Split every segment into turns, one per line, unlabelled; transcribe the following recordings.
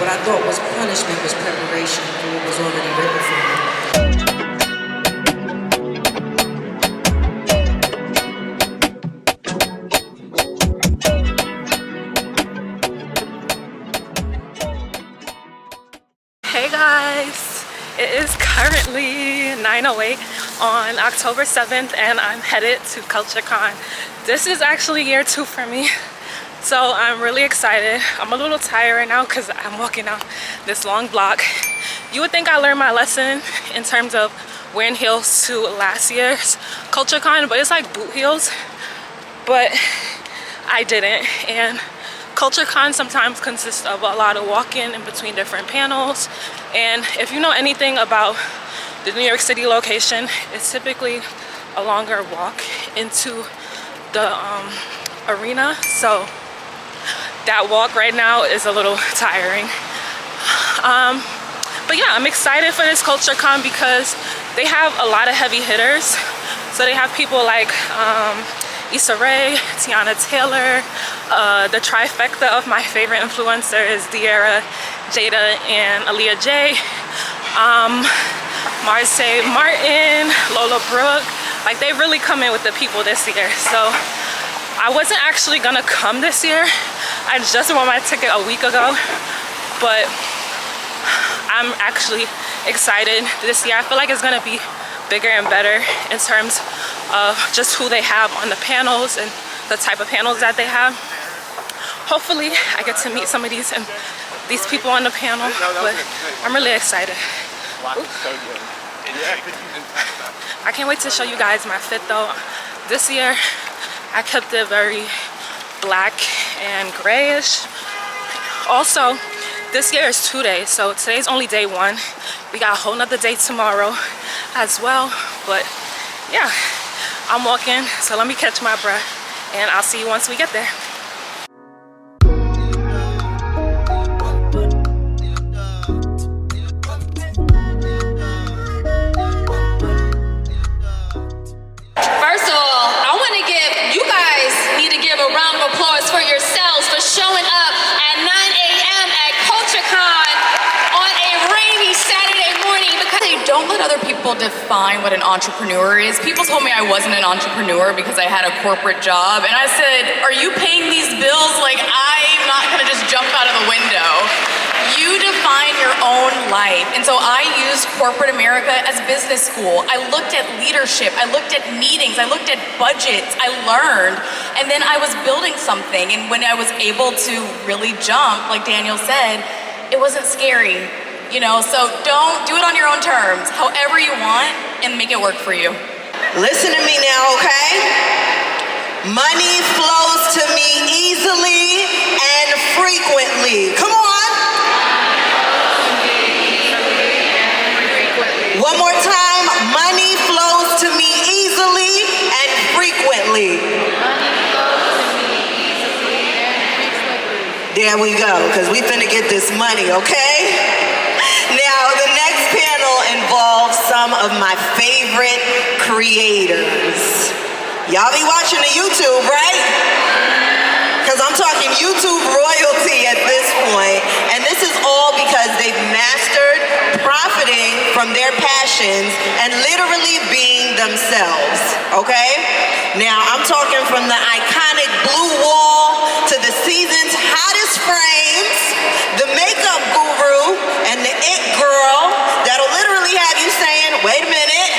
what I thought was punishment was preparation for what was already written for me.
Hey guys, it is currently 9:08 on October 7th and I'm headed to CultureCon. This is actually year 2 for me, so I'm really excited. I'm a little tired right now because I'm walking out this long block. You would think I learned my lesson in terms of wearing heels to last year's CultureCon, but it's like boot heels, but I didn't. And CultureCon sometimes consists of a lot of walking in between different panels, and if you know anything about the New York City location, it's typically a longer walk into the arena, so that walk right now is a little tiring. But yeah, I'm excited for this CultureCon because they have a lot of heavy hitters. So they have people like Issa Rae, Teyana Taylor, the trifecta of my favorite influencers, Dearra, Jayda, and Aaliyah J, Marsai Martin, Lola Brooke. Like, they really come in with the people this year. So I wasn't actually gonna come this year. I just bought my ticket a week ago, but I'm actually excited this year. I feel like it's gonna be bigger and better in terms of just who they have on the panels and the type of panels that they have. Hopefully I get to meet some of these people on the panel, but I'm really excited. Ooh. I can't wait to show you guys my fit though. This year I kept it very black and grayish. Also, this year is 2 days, so today's only day 1. We got a whole nother day tomorrow as well, but yeah, I'm walking, so let me catch my breath and I'll see you once we get there.
First of all, you guys need to give a round of applause for yourselves for showing up at 9 a.m. at CultureCon on a rainy Saturday morning. Because don't let other people define what an entrepreneur is. People told me I wasn't an entrepreneur because I had a corporate job, and I said, are you paying these bills? Like, I'm not gonna just jump out of the window. You define your own life. And so I used corporate America as business school. I looked at leadership, I looked at meetings, I looked at budgets, I learned, and then I was building something. And when I was able to really jump, like Daniel said, it wasn't scary, you know? So don't do it on your own terms, however you want, and make it work for you.
Listen to me now, okay? Money flows to me easily and frequently. Come on. One more time, money flows to me easily and frequently. There we go, because we finna get this money, okay? Now, the next panel involves some of my favorite creators. Y'all be watching the YouTube, right? Because I'm talking YouTube royalty at this point, and this is all because they've mastered profiting from their passions and literally being themselves, okay? Now, I'm talking from the iconic blue wall to the season's hottest frames, the makeup guru and the it girl that'll literally have you saying, wait a minute,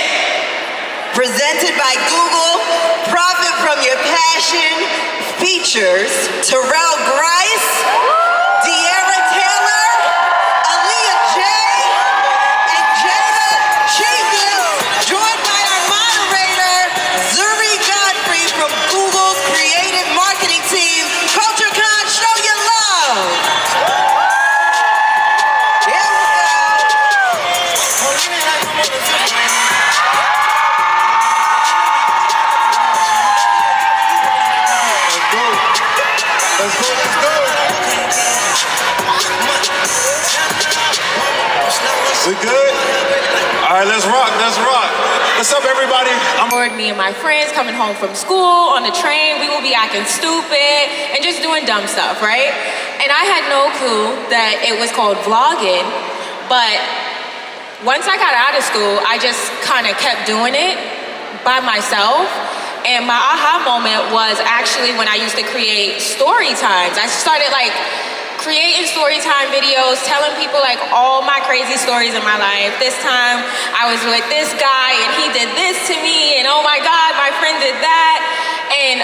presented by Google, profit from your passion, features Terrell Grice, Dearra Taylor, Aaliyah J, and Jayda Cheaves, joined by our moderator, Zuri Godfrey from Google's creative marketing team. CultureCon, show your love. Here we
We good? All right, let's rock, let's rock. What's up, everybody?
Me and my friends coming home from school on the train, we will be acting stupid and just doing dumb stuff, right? And I had no clue that it was called vlogging, but once I got out of school, I just kind of kept doing it by myself. And my aha moment was actually when I used to create story times. I started like creating story time videos, telling people like all my crazy stories in my life. This time I was with this guy and he did this to me, and oh my God, my friend did that. And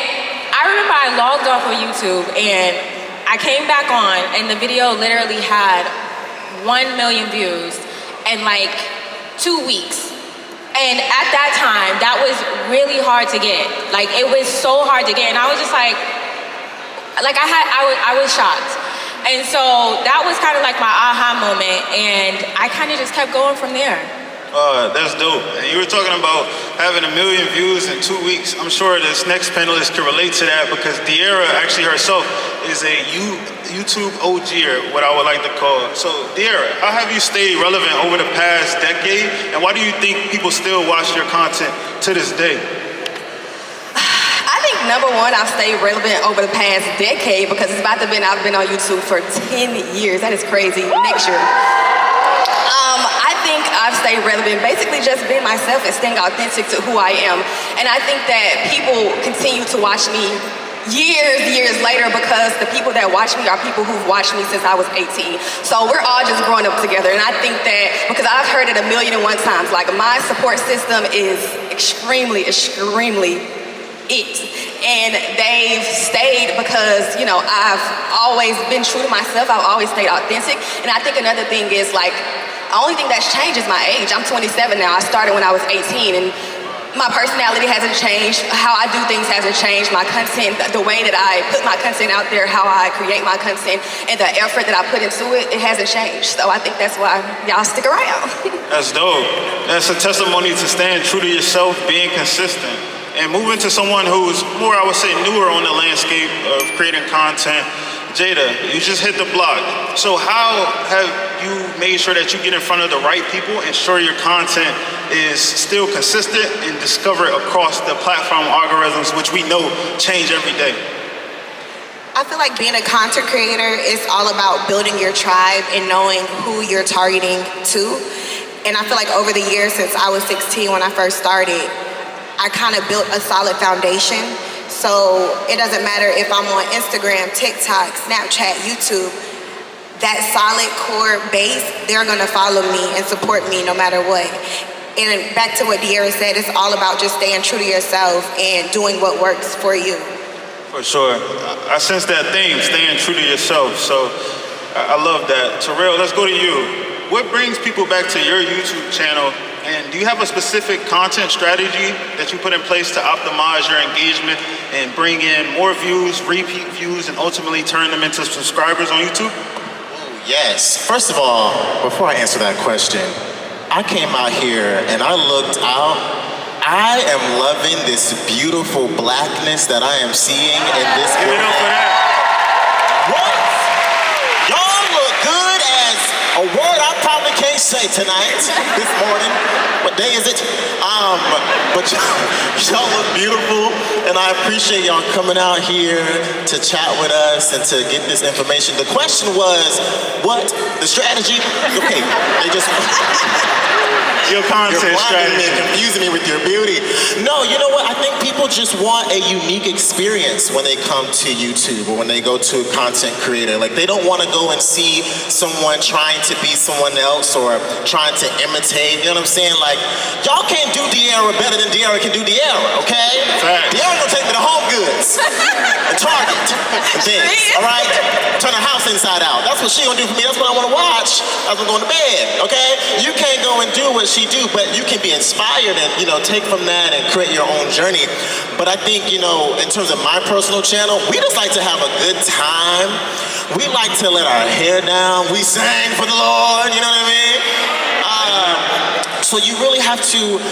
I remember I logged off of YouTube and I came back on, and the video literally had 1 million views in like 2 weeks. And at that time, that was really hard to get. Like, it was so hard to get. And I was just like I was shocked. And so that was kind of like my aha moment, and I kind of just kept going from there.
That's dope. And you were talking about having 1 million views in 2 weeks. I'm sure this next panelist can relate to that, because Dearra actually herself is a YouTube OG, or what I would like to call. So Dearra, how have you stayed relevant over the past decade, and why do you think people still watch your content to this day?
I think number one, I've stayed relevant over the past decade because I've been on YouTube for 10 years. That is crazy. Next year. I think I've stayed relevant, basically just being myself and staying authentic to who I am. And I think that people continue to watch me years later because the people that watch me are people who've watched me since I was 18. So we're all just growing up together. And I think that because I've heard it 1,000,001 times, like my support system is extremely it. And they've stayed because, you know, I've always been true to myself. I've always stayed authentic. And I think another thing is like, the only thing that's changed is my age. I'm 27 now. I started when I was 18, and my personality hasn't changed. How I do things hasn't changed. My content, the way that I put my content out there, how I create my content, and the effort that I put into it, it hasn't changed. So I think that's why y'all stick around.
That's dope. That's a testimony to staying true to yourself, being consistent, and moving to someone who's more, I would say, newer on the landscape of creating content. Jayda, you just hit the block. So how have you made sure that you get in front of the right people, ensure your content is still consistent and discovered across the platform algorithms, which we know change every day?
I feel like being a content creator is all about building your tribe and knowing who you're targeting to. And I feel like over the years, since I was 16 when I first started, I kind of built a solid foundation. So it doesn't matter if I'm on Instagram, TikTok, Snapchat, YouTube, that solid core base, they're gonna follow me and support me no matter what. And back to what Dearra said, it's all about just staying true to yourself and doing what works for you.
For sure. I sense that theme, staying true to yourself. So I love that. Terrell, let's go to you. What brings people back to your YouTube channel? And do you have a specific content strategy that you put in place to optimize your engagement and bring in more views, repeat views, and ultimately turn them into subscribers on YouTube?
Oh, yes. First of all, before I answer that question, I came out here and I looked out. I am loving this beautiful blackness that I am seeing in this
Give it up for that.
What? Y'all look good as a word I probably can't say tonight, this morning. What day is it? But y'all look beautiful, and I appreciate y'all coming out here to chat with us and to get this information. The question was, what? The strategy? Okay, they just...
Your content
You're blinding
strategy.
me and confusing me with your beauty. No, you know what? I think people just want a unique experience when they come to YouTube or when they go to a content creator. Like, they don't want to go and see someone trying to be someone else or trying to imitate. You know what I'm saying? Like, y'all can't do Dearra better than Dearra can do Dearra, okay?
Facts.
Dearra gonna take me to Home Goods and Target and things, all right? Turn the house inside out. That's what she gonna do for me. That's what I want to watch as I'm going to bed, okay? You can't go and do what she do, but you can be inspired and, you know, take from that and create your own journey. But I think, you know, in terms of my personal channel, we just like to have a good time. We like to let our hair down. We sing for the Lord, you know what I mean? So you really have to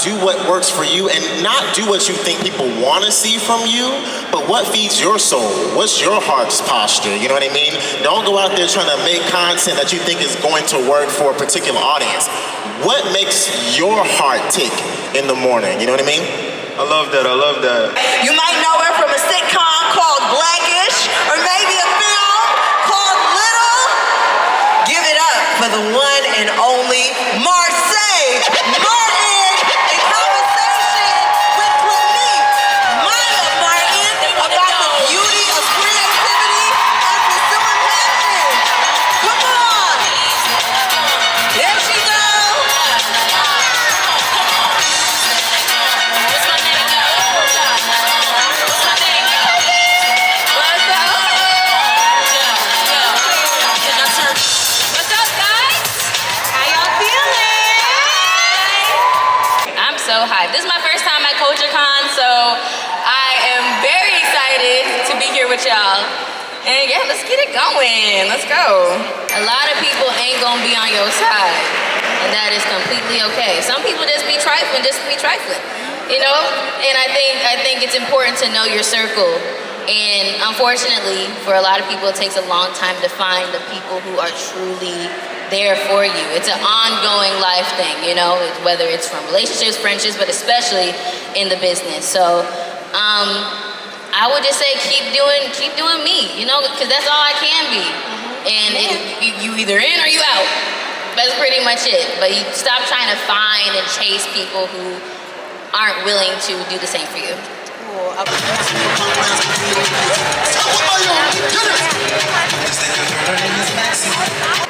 do what works for you and not do what you think people want to see from you, but what feeds your soul? What's your heart's posture? You know what I mean? Don't go out there trying to make content that you think is going to work for a particular audience. What makes your heart tick in the morning? You know what I mean?
I love that. I love that.
You might know her from a sitcom called Blackish, or maybe a film the one and only Marsai Martin in conversation with Clinique. Maya Martin about the beauty of creativity and consumer passion. Come on. There she goes.
What's up, guys?
How y'all feeling?
I'm so hyped. This is my first time at CultureCon, so I am very excited to be here with y'all. And yeah, let's get it going. Let's go. A lot of people ain't gonna be on your side, and that is completely okay. Some people just be trifling, you know? And I think it's important to know your circle. And unfortunately, for a lot of people, it takes a long time to find the people who are truly there for you. It's an ongoing life thing, you know, whether it's from relationships, friendships, but especially in the business. So I would just say keep doing me, you know, because that's all I can be. And you either in or you out. That's pretty much it. But you stop trying to find and chase people who aren't willing to do the same for you.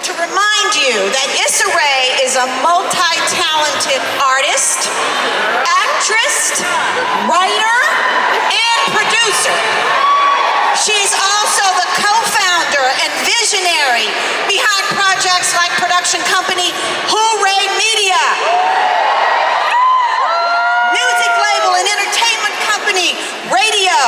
To remind you that Issa Rae is a multi-talented artist, actress, writer, and producer. She's also the co-founder and visionary behind projects like production company Hooray Media, music label and entertainment company Radio,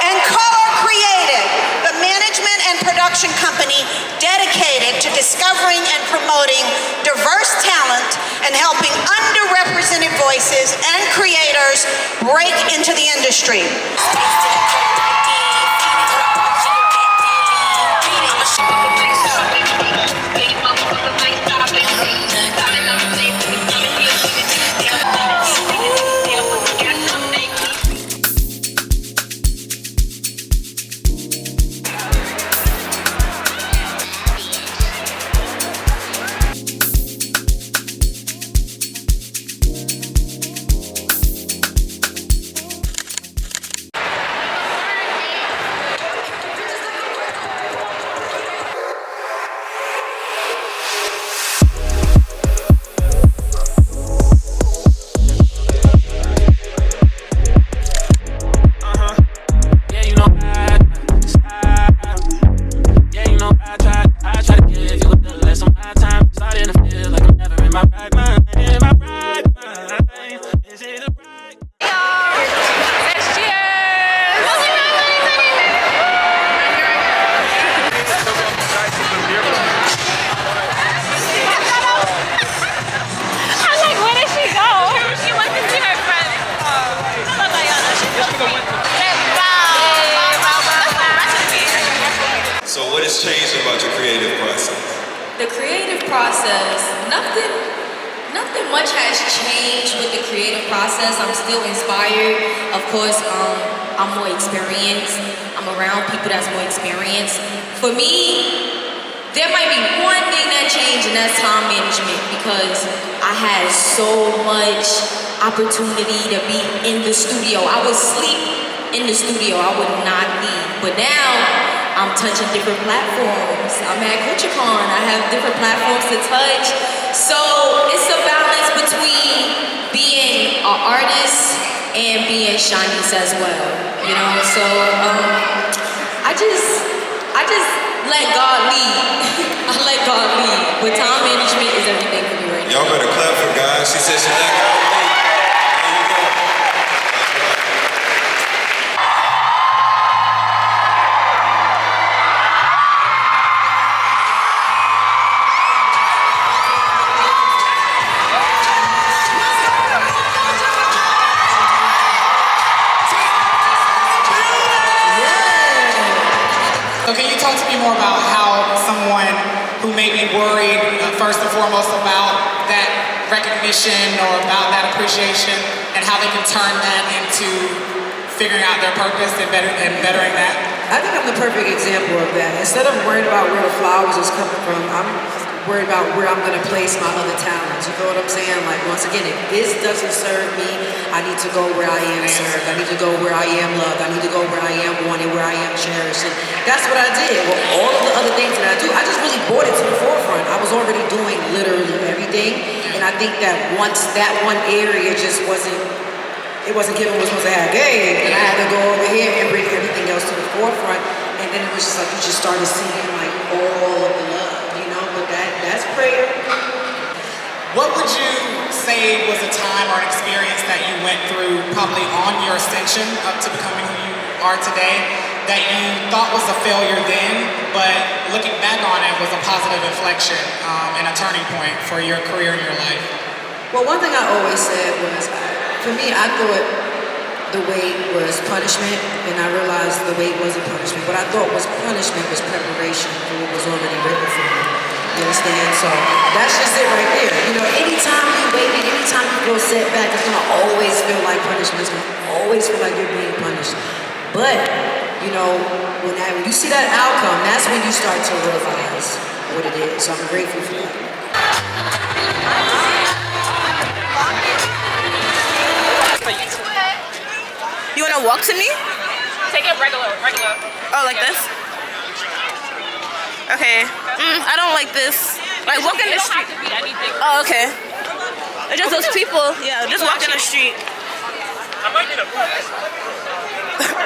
and Color Creative, the management and production company dedicated to discovering and promoting diverse talent and helping underrepresented voices and creators break into the industry.
So what has changed about your creative process?
The creative process, nothing much has changed with the creative process. I'm still inspired. Of course, I'm more experienced. I'm around people that's more experienced. For me, there might be one thing that changed, and that's time management, because I had so much opportunity to be in the studio. I would sleep in the studio. I would not leave. But now, I'm touching different platforms. I'm at CultureCon. I have different platforms to touch. So it's a balance between being an artist and being Shanice as well. You know, so I just let God lead. I let God lead. But time management is everything for me right now.
Y'all better clap for God. She said she let God lead. There you go.
So can you talk to me more about how someone who may be worried, first and foremost, about that recognition or about that appreciation, and how they can turn that into figuring out their purpose and bettering that?
I think I'm the perfect example of that. Instead of worrying about where the flowers is coming from, I'm worried about where I'm gonna place my other talents. You know what I'm saying? Like, once again, if this doesn't serve me, I need to go where I am served. I need to go where I am loved. I need to go where I am wanted, where I am cherished. And that's what I did. Well, all of the other things that I do, I just really brought it to the forefront. I was already doing literally everything. And I think that once that one area just wasn't giving what was supposed to have gave, and I had to go over here and bring everything else to the forefront. And then it was just like you just started seeing like all of the love, you know. But that's prayer.
What would you say was a time or an experience that you went through probably on your ascension up to becoming who you are today that you thought was a failure then, but looking back on it was a positive inflection and a turning point for your career and your life?
Well, one thing I always said was, for me, I thought the weight was punishment, and I realized the weight wasn't punishment. What I thought was punishment was preparation for what was already written for me. You understand? So that's just it right there. You know, anytime you wait and anytime you feel setback, it's gonna always feel like punishment. It's gonna always feel like you're being punished. But, you know, when you see that outcome, that's when you start to realize what it is. So I'm grateful for that.
You wanna walk to me?
Take it regular.
Oh, like this? Okay. I don't like this. Like, walk in the street.
It don't have to be anything.
Oh, okay. It's just those people. Yeah, just walk in the street.
I might get a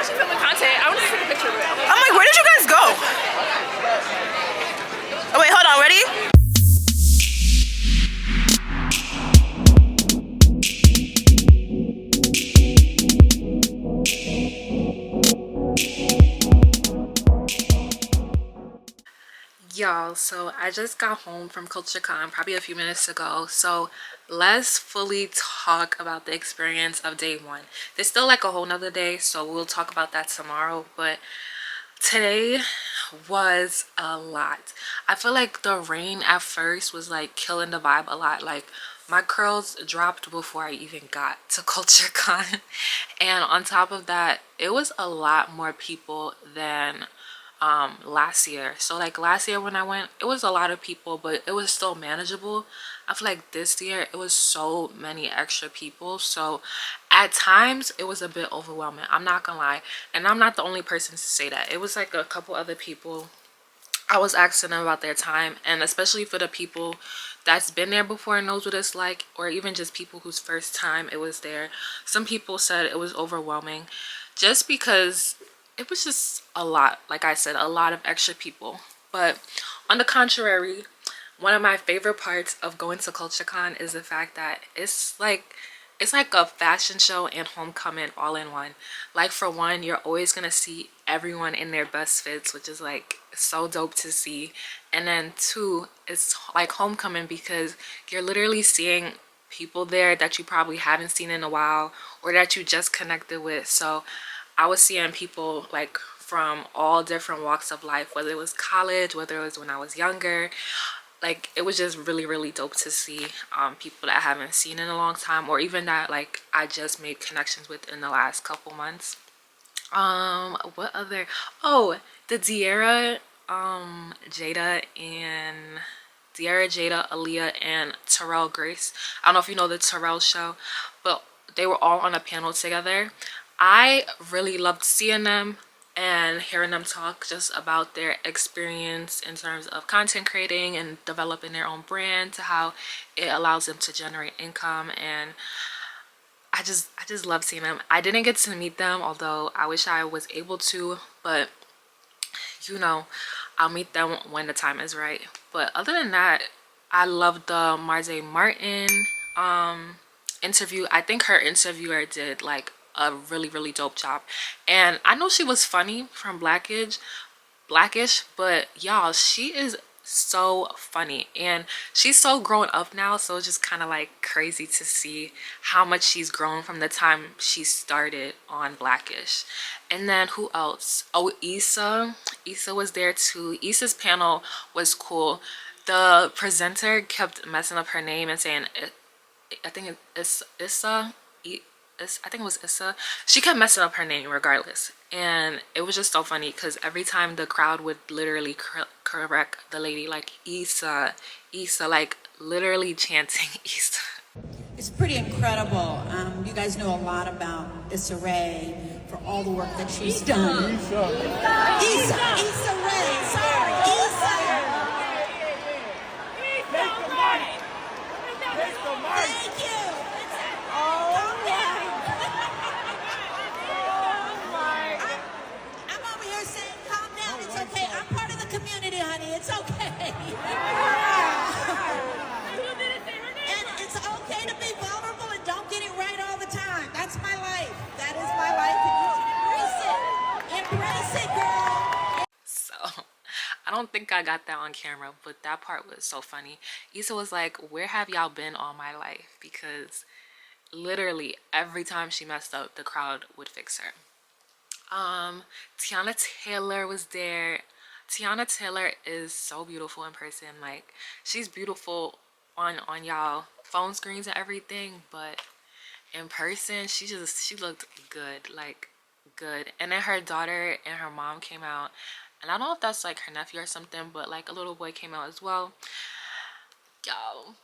She's filming content. I want to take a picture of it.
I'm like, where did you guys go? Oh, wait, hold on. Ready?
Y'all, so I just got home from CultureCon probably a few minutes ago, so let's fully talk about the experience of day one. There's still like a whole nother day, so we'll talk about that tomorrow, but today was a lot. I feel like the rain at first was like killing the vibe a lot. Like, my curls dropped before I even got to CultureCon, and on top of that, it was a lot more people than last year. So like last year when I went, it was a lot of people, but it was still manageable. I feel like this year it was so many extra people, so at times it was a bit overwhelming. I'm not gonna lie, and I'm not the only person to say that. It was like a couple other people. I was asking them about their time, and especially for the people that's been there before and knows what it's like, or even just people whose first time it was there. Some people said it was overwhelming just because it was just a lot. Like I said, a lot of extra people. But on the contrary, one of my favorite parts of going to CultureCon is the fact that it's like a fashion show and homecoming all in one. Like, for one, you're always gonna see everyone in their best fits, which is like so dope to see. And then two, it's like homecoming because you're literally seeing people there that you probably haven't seen in a while or that you just connected with. So I was seeing people like from all different walks of life, whether it was college, whether it was when I was younger. Like, it was just really, really dope to see people that I haven't seen in a long time, or even that like I just made connections with in the last couple months. What other? Oh, the Dearra, Jayda, Aaliyah, and Terrell Grace. I don't know if you know the Terrell show, but they were all on a panel together. I really loved seeing them and hearing them talk just about their experience in terms of content creating and developing their own brand, to how it allows them to generate income. And I just love seeing them. I didn't get to meet them, although I wish I was able to, but you know, I'll meet them when the time is right. But other than that, I loved the Marsai Martin interview. I think her interviewer did like a really, really dope job. And I know she was funny from Blackish, but y'all, she is so funny and she's so grown up now, so it's just kind of like crazy to see how much she's grown from the time she started on Blackish. And then who else? Oh, Issa was there too. Issa's panel was cool. The presenter kept messing up her name and saying I think it's I think it was Issa. She kept messing up her name regardless, and it was just so funny because every time the crowd would literally correct the lady like Issa, like literally chanting Issa.
It's pretty incredible. You guys know a lot about Issa Rae for all the work that she's done. Issa Rae, sorry, Issa. Thank you. I'm over here saying, calm down, it's okay. I'm part of the community, honey, it's okay. And it's okay to be vulnerable and don't get it right all the time. That's my life. That is my life, and you should embrace it. Embrace it, girl.
So I don't think I got that on camera, but that part was so funny. Issa was like, where have y'all been all my life? Because literally every time she messed up, the crowd would fix her. Teyana Taylor was there. Teyana Taylor is so beautiful in person. Like, she's beautiful on y'all phone screens and everything, but in person she looked good, like good. And then her daughter and her mom came out, and I don't know if that's like her nephew or something, but like a little boy came out as well. Yo,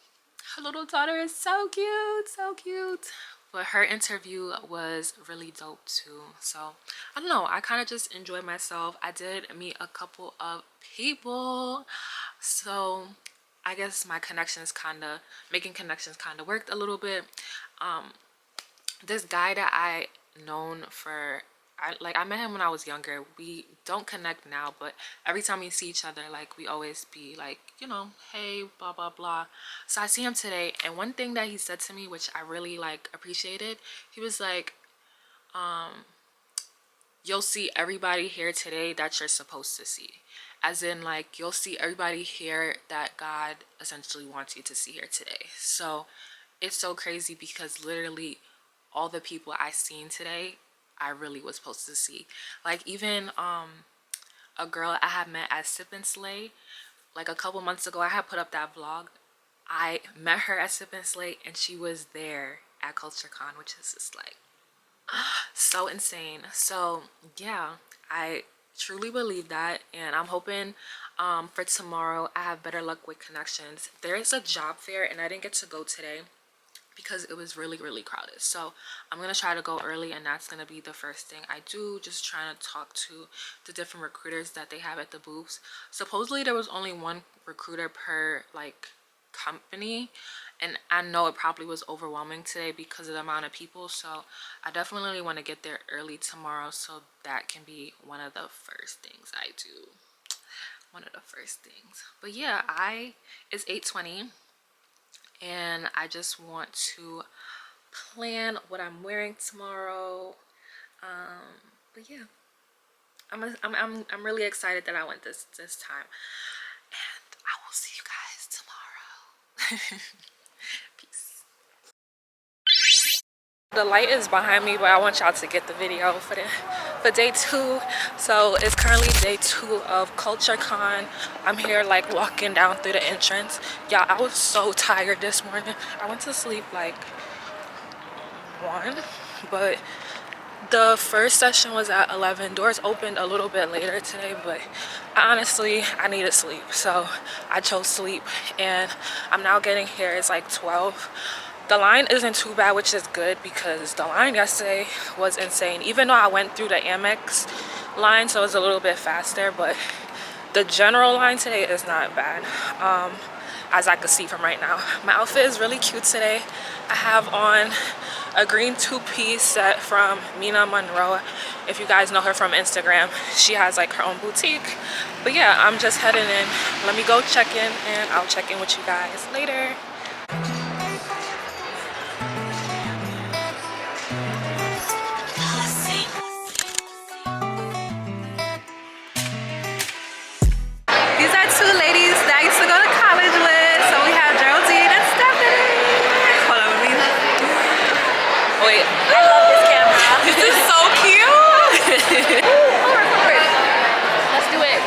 her little daughter is so cute. But her interview was really dope too. So I don't know, I kind of just enjoyed myself. I did meet a couple of people, so I guess my making connections kind of worked a little bit. This guy that I known for, I met him when I was younger. We don't connect now, but every time we see each other, like, we always be like, you know, hey, blah blah blah. So I see him today, and one thing that he said to me, which I really like appreciated, he was like, you'll see everybody here today that you're supposed to see. As in, like, you'll see everybody here that God essentially wants you to see here today. So it's so crazy because literally all the people I seen today, I really was supposed to see. Like, even a girl I had met at Sip and Slay, like a couple months ago, I had put up that vlog. I met her at Sip and Slay, and she was there at CultureCon, which is just like so insane. So yeah, I truly believe that, and I'm hoping for tomorrow I have better luck with connections. There is a job fair, and I didn't get to go today because it was really crowded. So I'm gonna try to go early, and that's gonna be the first thing I do, just trying to talk to the different recruiters that they have at the booths. Supposedly there was only one recruiter per like company, and I know it probably was overwhelming today because of the amount of people. So I definitely want to get there early tomorrow, so that can be one of the first things I do. But yeah, it's 8:20, and I just want to plan what I'm wearing tomorrow. But yeah, I'm really excited that I went this time, and I will see you guys tomorrow. Peace. The light is behind me, but I want y'all to get the video for day 2. So it's currently day 2 of CultureCon. I'm here like walking down through the entrance. Y'all, I was so tired this morning. I went to sleep like 1, but the first session was at 11. Doors opened a little bit later today, but honestly, I needed sleep, so I chose sleep, and I'm now getting here. It's like 12. The line isn't too bad, which is good, because the line yesterday was insane. Even though I went through the Amex line, so it's a little bit faster, but the general line today is not bad, as I could see from right now. My outfit is really cute today. I have on a green 2-piece set from Mina Monroe. If you guys know her from Instagram, she has like her own boutique. But yeah, I'm just heading in. Let me go check in, and I'll check in with you guys later. These are 2 ladies that I used to go to college with. So we have Geraldine and Stephanie. Hold on, let me. Wait. I love this camera. This is so cute. Forward. Let's do it.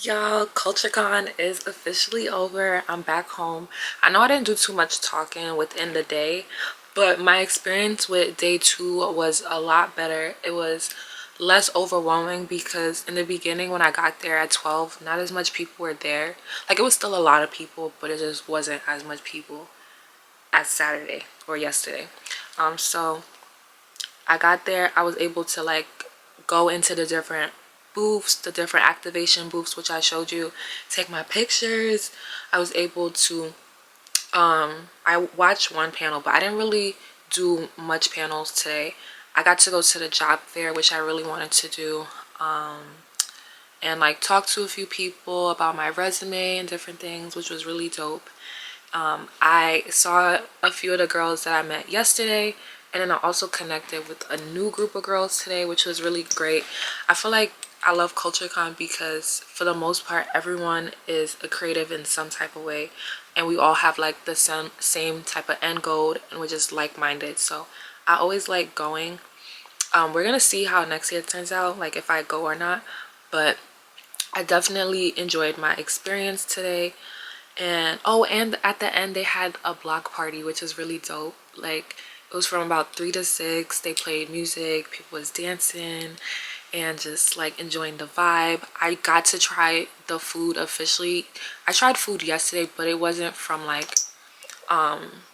Y'all, CultureCon is officially over. I'm back home. I know I didn't do too much talking within the day, but my experience with day 2 was a lot better. It was less overwhelming because in the beginning when I got there at 12, not as much people were there. Like, it was still a lot of people, but it just wasn't as much people as Saturday or yesterday. So I got there, I was able to like go into the different booths, the different activation booths, which I showed you, take my pictures. I was able to I watched one panel, but I didn't really do much panels today. I got to go to the job fair, which I really wanted to do, and like talk to a few people about my resume and different things, which was really dope. I saw a few of the girls that I met yesterday, and then I also connected with a new group of girls today, which was really great. I feel like I love CultureCon because for the most part everyone is a creative in some type of way, and we all have like the same type of end goal, and we're just like-minded. So I always like going. We're gonna see how next year turns out, like if I go or not, but I definitely enjoyed my experience today. And oh, and at the end they had a block party, which was really dope. Like, it was from about 3 to 6. They played music, people was dancing and just like enjoying the vibe. I got to try the food officially. I tried food yesterday, but it wasn't from like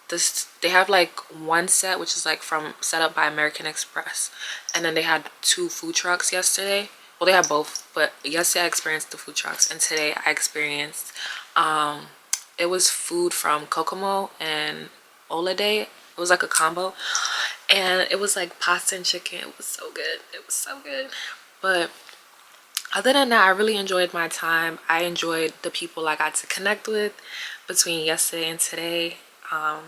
this. They have like one set which is like from set up by American Express, and then they had 2 food trucks yesterday. Well, they had both, but yesterday I experienced the food trucks, and today I experienced it was food from Kokomo and Olade. It was like a combo, and it was like pasta and chicken. It was so good. It was so good. But other than that, I really enjoyed my time. I enjoyed the people I got to connect with between yesterday and today.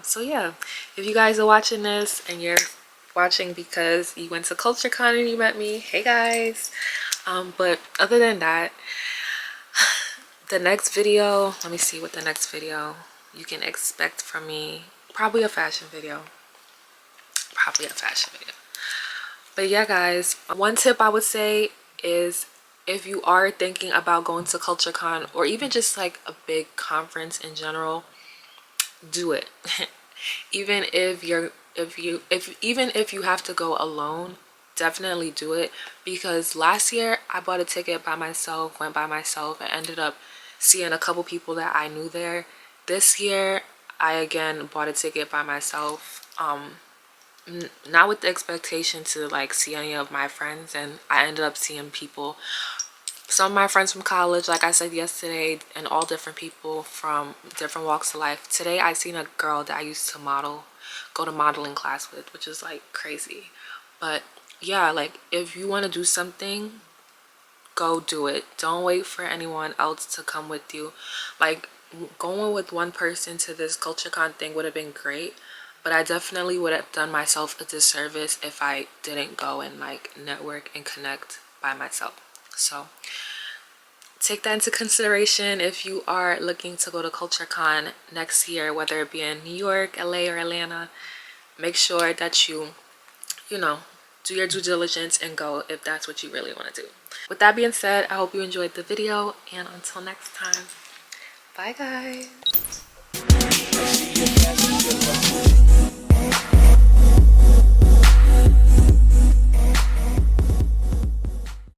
So yeah, if you guys are watching this and you're watching because you went to CultureCon and you met me, hey guys. But other than that, the next video, let me see what the next video you can expect from me. Probably a fashion video. Probably a fashion video. But yeah guys, one tip I would say is if you are thinking about going to CultureCon or even just like a big conference in general, do it. Even if you have to go alone, definitely do it. Because last year I bought a ticket by myself, went by myself, and ended up seeing a couple people that I knew there. This year I again bought a ticket by myself, not with the expectation to like see any of my friends, and I ended up seeing people, some of my friends from college, like I said yesterday, and all different people from different walks of life. Today I seen a girl that I used to go to modeling class with, which is like crazy. But yeah, like if you want to do something, go do it. Don't wait for anyone else to come with you. Like, going with one person to this CultureCon thing would have been great, but I definitely would have done myself a disservice if I didn't go and like network and connect by myself. So take that into consideration if you are looking to go to CultureCon next year, whether it be in New York, LA, or Atlanta. Make sure that you know, do your due diligence and go if that's what you really want to do. With that being said, I hope you enjoyed the video, and until next time, bye guys.